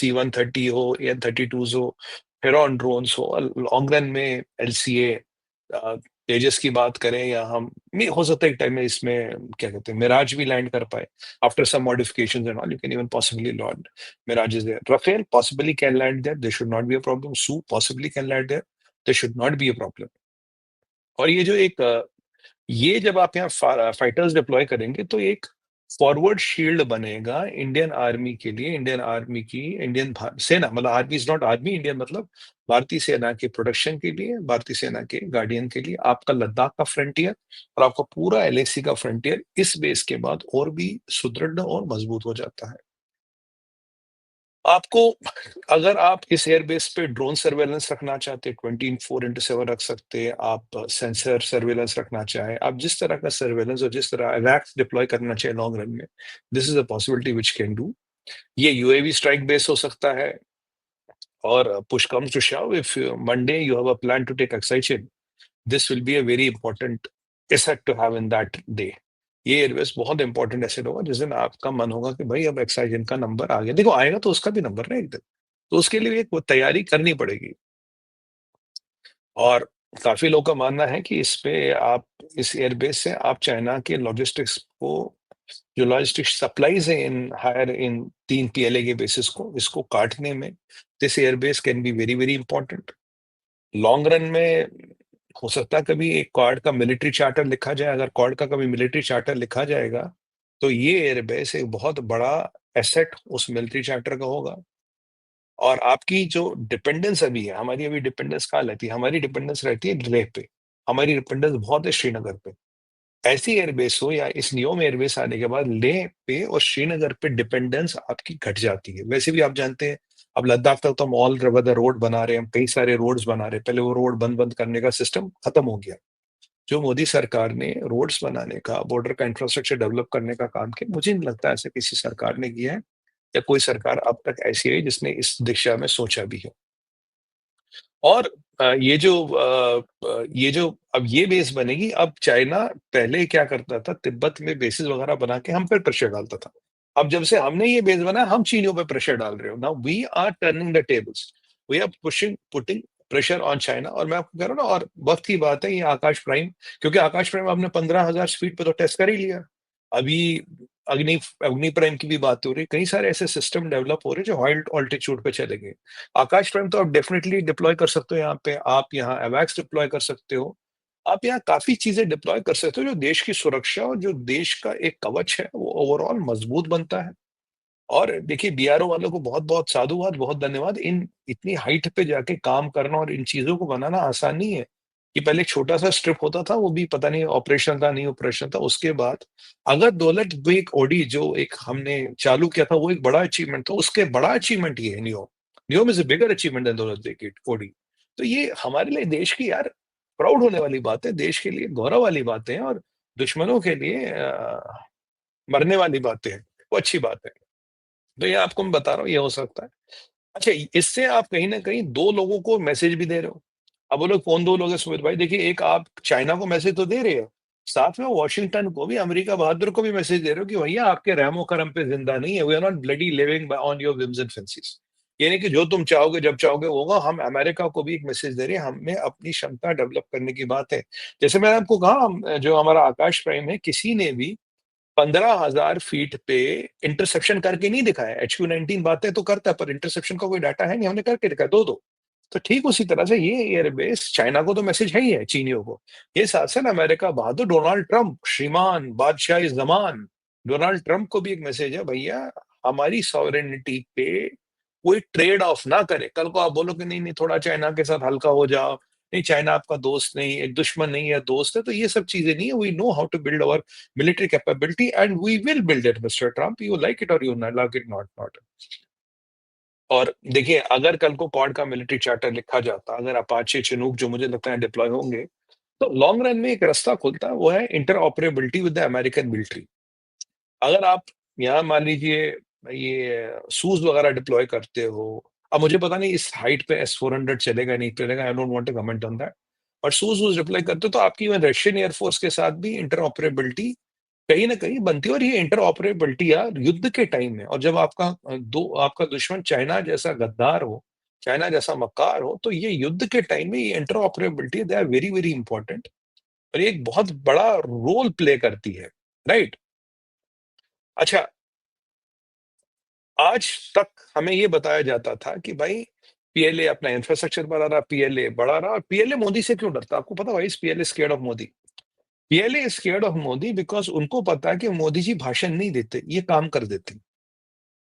C-130 हो, AN-32s हो, heron drones हो, लॉन्ग रन में एलसीए, तेजस की बात करें, या हम नहीं हो सकता है एक टाइम में इसमें क्या कहते हैं मिराज भी लैंड कर पाए। After some modifications and all you can even possibly land Mirage is there. Rafale possibly can land there, there should not be a problem. So possibly can land there, there should not be a problem. और ये जो एक ये जब आप यहाँ fighters deploy करेंगे तो एक फॉरवर्ड शील्ड बनेगा इंडियन आर्मी के लिए, इंडियन आर्मी की, सेना, मतलब army is not army, Indian मतलब भारतीय सेना के प्रोटेक्शन के लिए, भारतीय सेना के गार्डियन के लिए आपका लद्दाख का फ्रंटियर और आपका पूरा एलएसी का फ्रंटियर इस बेस के बाद और भी सुदृढ़ और मजबूत हो जाता है। आपको अगर आप इस एयरबेस पे ड्रोन सर्वेलेंस रखना चाहते हैं, 24/7 रख सकते हैं, आप सेंसर सर्वेलेंस रखना चाहें, आप जिस तरह का सर्वेलेंस और जिस तरह अवैक्स डिप्लॉय करना चाहे लॉन्ग रन में, this is a possibility which can do. ये यूएवी स्ट्राइक बेस हो सकता है। और push comes to shove, if Monday you have a plan to take excision, this will be a very important asset to have in that day. ये airbase बहुत important asset होगा जिस दिन आपका मन होगा कि भाई अब एक्साइजन का नंबर आ गया। देखो आएगा तो उसका भी नंबर ना एक दिन, तो उसके लिए एक वो तैयारी करनी पड़ेगी। और काफी लोगों का मानना है कि इस पे आप, इस एयरबेस से आप चाइना के लॉजिस्टिक्स को, जो लॉजिस्टिक सप्लाईज है इन हायर इन 3 पीएलए के बेसिस को, इसको काटने में this airbase can be very very important. Long run में हो सकता है कभी एक क्वाड का मिलिट्री चार्टर लिखा जाए। अगर क्वाड का कभी मिलिट्री चार्टर लिखा जाएगा तो ये एयरबेस एक बहुत बड़ा एसेट उस मिलिट्री चार्टर का होगा। और आपकी जो डिपेंडेंस अभी है, हमारी अभी डिपेंडेंस कहाँ रहती है? हमारी डिपेंडेंस रहती है लेह पे, हमारी डिपेंडेंस बहुत है श्रीनगर पे। ऐसी एयरबेस हो या इस नियोम एयरबेस आने के बाद लेह पे और श्रीनगर पे डिपेंडेंस आपकी घट जाती है। वैसे भी आप जानते हैं अब लद्दाख तक तो हम ऑल वेदर रोड बना रहे हैं, हम कई सारे रोड्स बना रहे हैं। पहले वो रोड बंद बंद करने का सिस्टम खत्म हो गया। जो मोदी सरकार ने रोड्स बनाने का, बॉर्डर का इंफ्रास्ट्रक्चर डेवलप करने का काम किया, मुझे नहीं लगता ऐसा किसी सरकार ने किया है या कोई सरकार अब तक ऐसी है जिसने इस दिशा में सोचा भी हो। और ये जो अब ये बेस बनेगी, अब चाइना पहले क्या करता था, तिब्बत में बेसेस वगैरह बना के हम पे प्रेशर डालता था। अब जब से हमने ये बेस बनाया, हम चीनियों पे प्रेशर डाल रहे हो। Now we are turning the tables, we are pushing putting pressure on China. और मैं आपको कह रहा हूँ ना, और वक्त की बात है ये आकाश प्राइम, क्योंकि आकाश प्राइम आपने 15,000 स्पीड पे तो टेस्ट कर ही लिया। अभी अग्नि अग्नि प्राइम की भी बात हो रही है, कई सारे ऐसे सिस्टम डेवलप हो रहे हैं जो हाई ऑल्टीट्यूड पे चलेंगे। आकाश प्राइम तो आप डेफिनेटली डिप्लॉय कर सकते हो यहाँ पे, आप यहाँ एवैक्स डिप्लॉय कर सकते हो, आप यहाँ काफी चीजें डिप्लॉय कर सकते हो जो देश की सुरक्षा और जो देश का एक कवच है वो ओवरऑल मजबूत बनता है। और देखिए बीआरओ वालों को बहुत बहुत साधुवाद, बहुत धन्यवाद। इन इतनी हाइट पे जाके काम करना और इन चीजों को बनाना आसान नहीं है। कि पहले एक छोटा सा स्ट्रिप होता था, वो भी पता नहीं ऑपरेशन था नहीं ऑपरेशन था। उसके बाद अगर दौलत वो एक ओडी जो एक हमने चालू किया था वो एक बड़ा अचीवमेंट था, उसके बड़ा अचीवमेंट ये है Nyoma. Nyoma is a bigger achievement than Daulat Beg Oldi. तो ये हमारे लिए देश की यार प्राउड होने वाली बात है, देश के लिए गौरव वाली बातें हैं, और दुश्मनों के लिए मरने वाली बातें हैं, वो अच्छी बात है। तो ये आपको मैं बता रहा हूँ ये हो सकता है। अच्छा, इससे आप कहीं न कहीं 2 लोगों को मैसेज भी दे रहे हो। अब बोलो कौन 2 लोग हैं सुमित भाई? देखिए, एक आप चाइना को मैसेज तो दे रहे हो, साथ में वॉशिंगटन को भी, अमेरिका बहादुर को भी मैसेज दे रहे हो कि भैया आपके रहमो-करम पे ज़िंदा नहीं है। We are not bloody living by on your whims and fancies. ये नहीं कि जो तुम चाहोगे, जब चाहोगे वो होगा। हम अमेरिका को भी एक मैसेज दे रहे हैं, हमें अपनी क्षमता डेवलप करने की बात है। जैसे मैंने आपको कहा, जो हमारा आकाश प्राइम है, किसी ने भी 15,000 फीट पे इंटरसेप्शन करके नहीं दिखाया। HQ-19 बातें तो करता है पर इंटरसेप्शन का कोई डाटा है नहीं, हमने करके दिखाया 2-2। तो ठीक उसी तरह से ये एयरबेस चाइना को तो मैसेज है ही है, चीनियों को। ये साथ-साथ अमेरिका बहादुर डोनाल्ड ट्रंप, श्रीमान बादशाह ज़मान, डोनाल्ड ट्रंप को भी एक मैसेज है, भैया हमारी सॉवरेनिटी पे कोई ट्रेड ऑफ ना करे। कल को आप बोलो कि नहीं-नहीं थोड़ा चाइना के साथ हल्का हो जाओ, नहीं चाइना आपका दोस्त नहीं, एक दुश्मन नहीं है, दोस्त है। तो ये सब चीज़ें नहीं है। We know how to build our military capability and we will build it, Mr. Trump. You like it or you not like it, not. और देखिए, अगर कल को क्वाड का मिलिट्री चार्टर लिखा जाता, अगर अपाचे चिनूक जो मुझे लगता है डिप्लॉय होंगे, तो लॉन्ग रन में एक रास्ता खुलता है, वो है interoperability with the American military. अगर आप यहाँ मान लीजिए ये सूज़ वगैरह डिप्लॉय करते हो, अब मुझे पता नहीं इस हाइट पे S-400 चलेगा नहीं चलेगा, I don't want to comment on that. But सूज़ वूज़ डिप्लॉय करते हो तो आपकी इवन रशियन एयर फोर्स के साथ भी इंटरऑपरेबिलिटी कहीं न कहीं बनती है और ये इंटरऑपरेबिलिटी यार युद्ध के टाइम में और जब आपका दुश्मन चाइना जैसा गद्दार हो, चाइना जैसा मक्कार हो, तो ये युद्ध के टाइम में ये interoperability they are very, very important और ये एक बहुत बड़ा रोल प्ले करती है, राइट? अच्छा, आज तक हमें ये बताया जाता था कि भाई पीएलए अपना इंफ्रास्ट्रक्चर बढ़ा रहा, पीएलए बढ़ा रहा और पीएलए मोदी से क्यों डरता है? आपको पता है why is PLA scared of Modi? PLA is scared of Modi because उनको पता है कि मोदी जी भाषण नहीं देते, ये काम कर देते।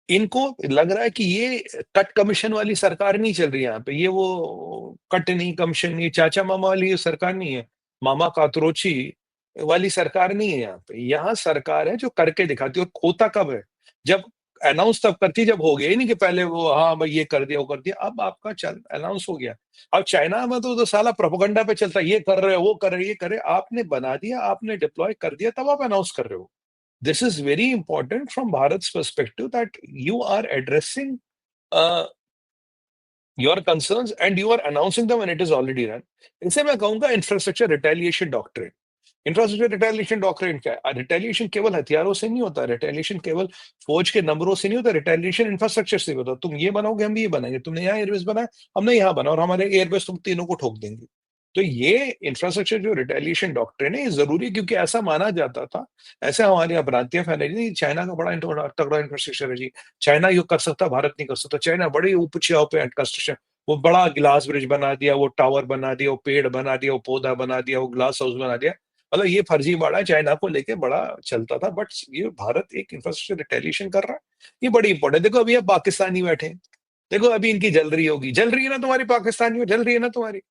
इनको लग रहा है कि ये कट कमीशन वाली सरकार नहीं चल रही है यहाँ पे, ये वो कट नहीं, कमीशन नहीं, चाचा-मामा वाली ये सरकार नहीं है, मामा कातरोची वाली सरकार नहीं है यहाँ पे। यहाँ सरकार है जो करके दिखाती है और खोता कब है? जब अनाउंस तब करती है जब हो गया, ये नहीं कि पहले वो हाँ, भाई ये कर दिया, वो कर दिया, अब आपका चल अनाउंस हो गया। अब चाइना में तो साला प्रोपेगेंडा पे चलता है, ये कर रहे हैं, वो कर रहे हैं, ये कर रहे हैं, आपने बना दिया, आपने डिप्लॉय कर दिया, तब आप अनाउंस कर रहे हो। This is very important from Bharat's perspective that you are addressing uh, your concerns and you are announcing them when it is already done. इसे मैं कहूंगा infrastructure retaliation doctrine. Infrastructure retaliation doctrine क्या है? Retaliation केवल हथियारों से नहीं होता, रिटेलिएशन केवल फौज के नंबरों से नहीं होता, रिटेलिएशन इंफ्रास्ट्रक्चर से भी होता। तुम ये बनाओगे, हम भी ये बनाएंगे, तुमने यहाँ एयरबेस बनाया, हमने यहाँ बना और हमारे एयरबेस तुम तीनों को ठोक देंगे। तो ये इंफ्रास्ट्रक्चर जो रिटेलिएशन डॉक्ट्रिन है, ये जरूरी है क्योंकि ऐसा माना जाता था, ऐसे हमारी यहाँ भ्रांतियां फैलाई थी, चाइना का बड़ा तगड़ा इंफ्रास्ट्रक्चर है जी, चाइना ये कर सकता, भारत नहीं कर सकता, चाइना बड़े ऊंचाई पे कंस्ट्रक्शन, वो बड़ा ग्लास ब्रिज बना दिया, वो टावर बना दिया, वो पेड़ बना दिया, वो पौधा बना दिया, वो ग्लास हाउस बना दिया। मतलब ये फर्जीवाड़ा चाइना को लेके बड़ा चलता था, बट ये भारत एक इंफ्रास्ट्रक्चर रिटेलिएशन कर रहा है, ये बड़ी इंपॉर्टेंट है। देखो अभी अब पाकिस्तानी बैठे हैं, देखो अभी इनकी जल रही होगी, जल रही है ना तुम्हारी पाकिस्तानी में, जल रही है ना तुम्हारी।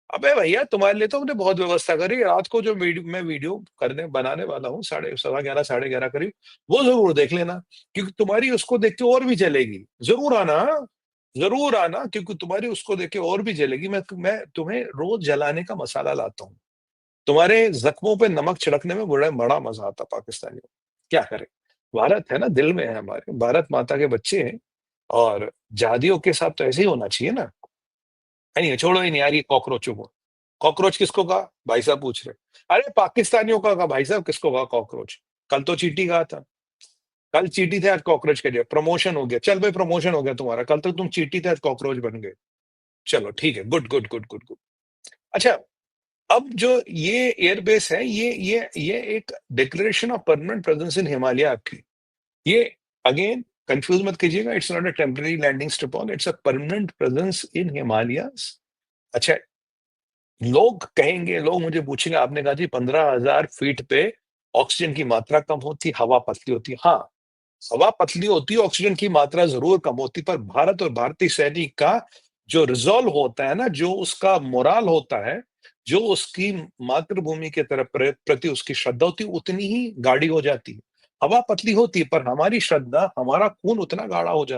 अबे भैया तुम्हारे लिए तो हमने बहुत व्यवस्था करी, रात को जो मैं वीडियो करने बनाने वाला हूँ, साढ़े 11:15 11:30 करीब, वो जरूर देख लेना, क्योंकि तुम्हारी उसको देख के और भी जलेगी। जरूर आना, जरूर आना, क्योंकि तुम्हारी उसको देख के और भी जलेगी। मैं तुम्हें रोज जलाने का मसाला लाता हूँ, तुम्हारे जख्मों पे नमक छिड़कने में बड़ा बड़ा मजा आता पाकिस्तानियों को। क्या करें, भारत है ना, दिल में है हमारे, भारत माता के बच्चे हैं और जहादियों के साथ तो ऐसे ही होना चाहिए ना। नहीं छोड़ो ही नहीं यार, ये कॉकरोचों को, कॉकरोच किसको कहा भाई साहब पूछ रहे? अरे पाकिस्तानियों का कहा भाई साहब, किसको कहा कॉकरोच? कल तो चींटी कहा था, कल चींटी थे आज कॉकरोच के लिए, प्रमोशन हो गया, चल भाई प्रमोशन हो गया तुम्हारा, कल तक तुम चींटी थे आज कॉकरोच बन गए। चलो ठीक है, good good good good good. अच्छा, अब जो ये एयरबेस है, ये एक declaration of permanent presence in Himalaya आपकी, ये अगेन कंफ्यूज मत कीजिएगा, it's not a temporary landing strip on, it's a permanent presence in Himalayas. अच्छा, लोग कहेंगे, लोग मुझे पूछेंगे, आपने कहा जी 15,000 फीट पे ऑक्सीजन की मात्रा कम होती, हवा पतली होती है। हाँ, हवा पतली होती है, ऑक्सीजन की मात्रा जरूर कम होती, पर भारत और भारतीय सैनिक का जो रिजॉल्व होता है ना, जो उसका मोराल होता है, जो उसकी मातृभूमि के तरफ प्रति उसकी श्रद्धा होती है, उतनी ही गाढ़ी हो जाती है। हवा पतली होती है पर हमारी श्रद्धा, हमारा खून उतना गाढ़ा हो जाता है।